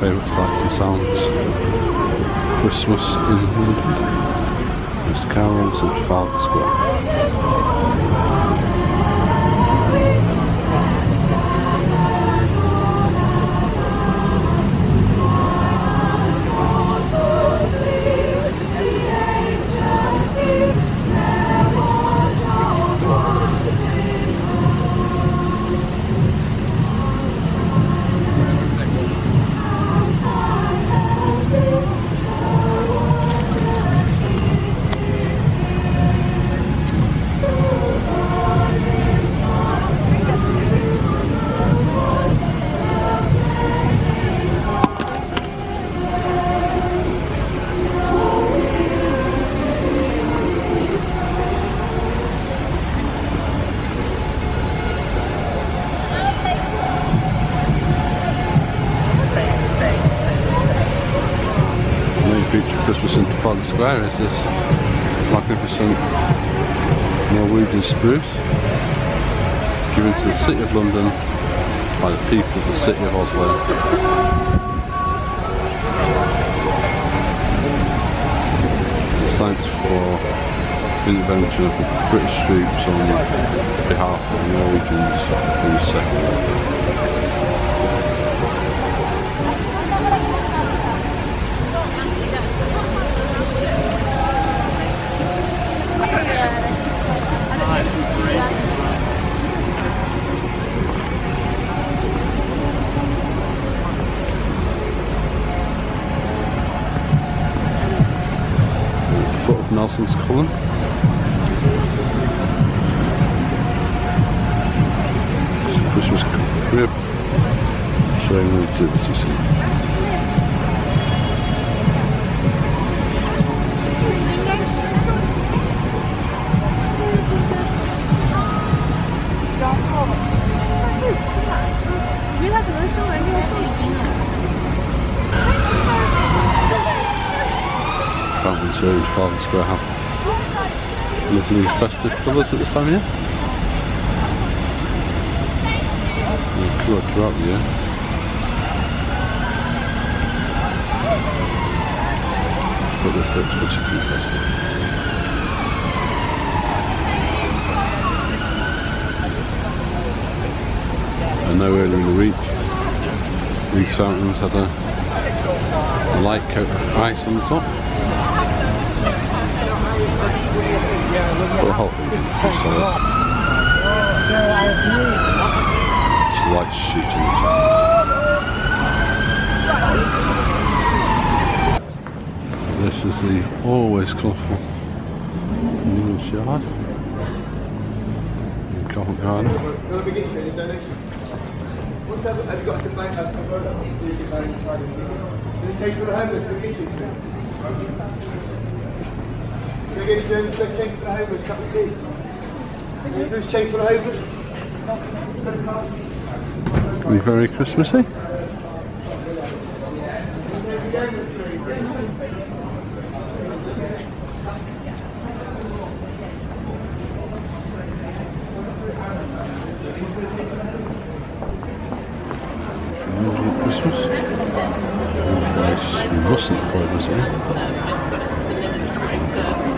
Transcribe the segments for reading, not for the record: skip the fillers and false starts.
favourite sights and sounds. Christmas in London. There's carols at Trafalgar Square. Feature Christmas in Trafalgar Square is this magnificent Norwegian spruce given to the City of London by the people of the City of Oslo. It's thanks for the intervention of the British troops on behalf of the Norwegians in the Second World War. Foot of Nelson's column. It's a Christmas crib showing the nativity scene. Fountain Series Trafalgar Square have lovely festive colours at this time of year. They're coloured throughout the year. But this looks particularly festive. I know earlier in the week these fountains had a light coat of ice on the top. But the whole thing is pretty solid. Just light shooting each other. This is the always colourful Newlands Yard in Covent Garden. Have you got to bank us for the change for the homeless? Can we get you change for the homeless? Cup of tea? Who's change for the homeless? Very Christmassy. Christmas. One place you mustn't avoid visiting. It's Covent Garden.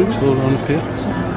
drinks all around the piazza.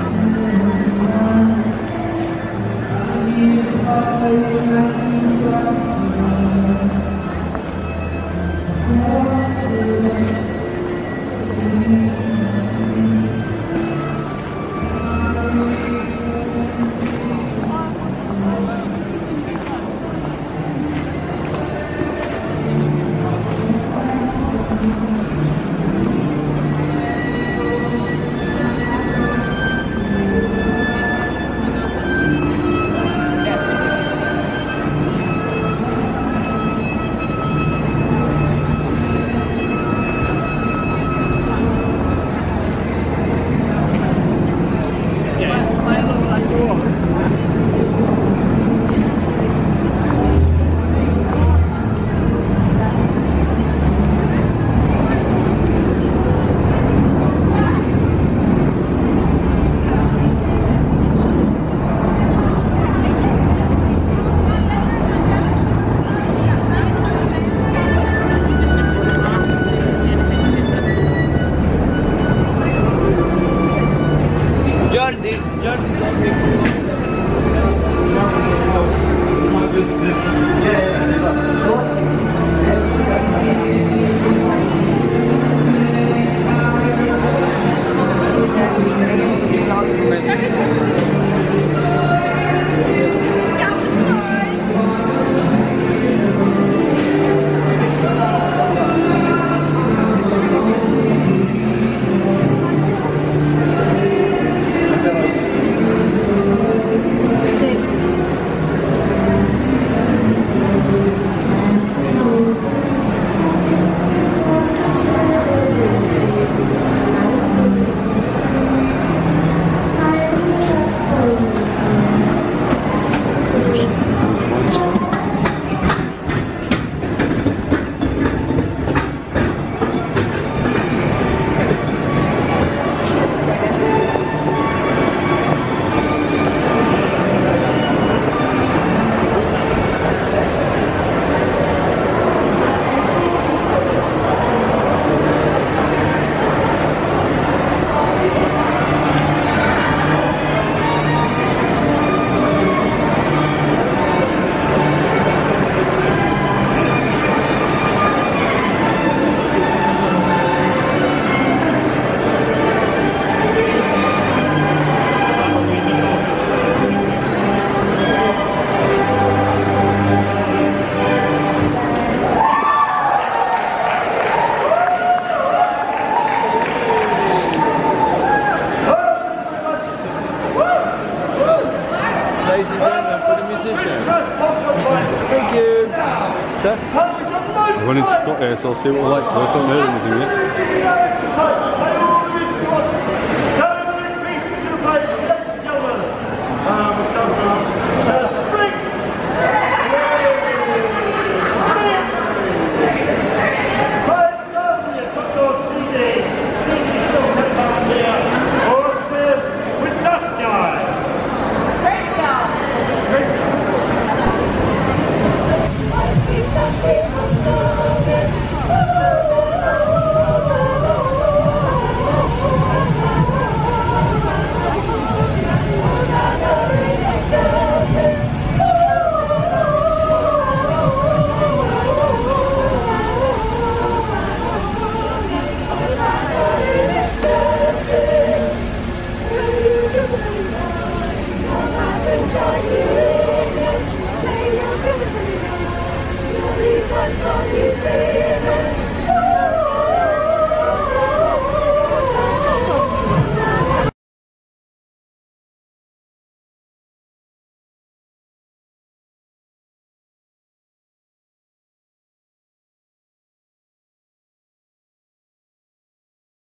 Ladies and gentlemen, for the musician. Thank you. Sir? I wanted to stop here, so I'll see what I like. I haven't heard anything yet.